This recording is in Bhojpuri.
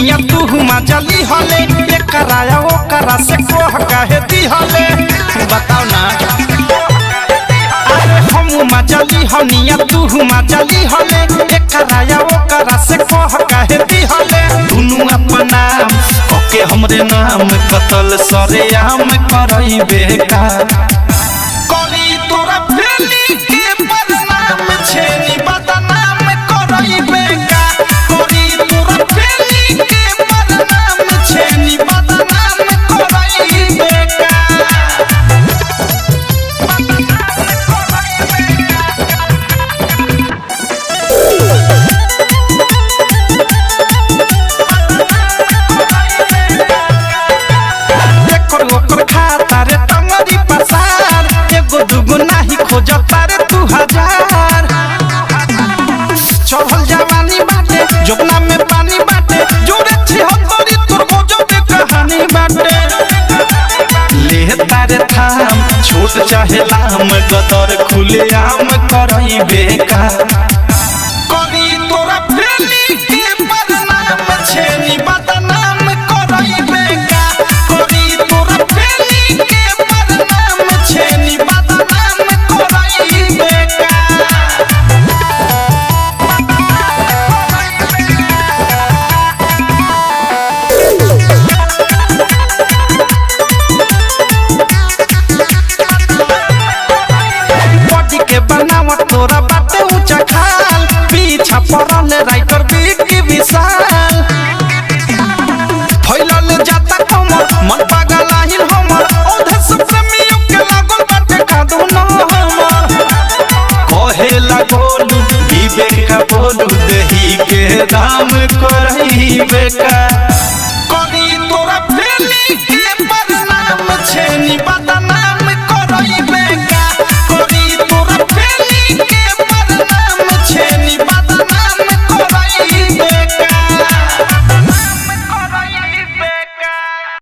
होनिया तू मजली हले एकराया ओकरा से कोह काहे दी हले बताओ ना अरे हम मजली होनिया तू मजली हले एकराया ओकरा से कोह काहे दी हले दुनु अपना ओके हमरे नाम कतल सरेआम करइबे का करी तोरा फेली के बदनाम छेनी बदनाम करइबे का करी तोरा फेली के बदनाम छेनी बदनाम करइबे का चढ़ल जवानी बाटे जोगना में पानी बाटे जोरे छी हम तोरी तोर गोजो के कहानी बाटे ले तारे थाम छोट चाहे लाम गदर खुले आम करइबे का करी तोरा फेली के बदनाम छेनी बदनाम करइबे का करी तोरा फेली के बदनाम छेनी बदनाम करइबे का तोरा बाटे ऊंचा खाल पीछा पड़ल राइटर बिकी विशाल फैलल जाता कमर मन पागल आहिल हमर ओधे से प्रेमियों के लागल बाटे कादू न हमर कहे लागोलू विवेक का बोलू देही के दाम करइबे का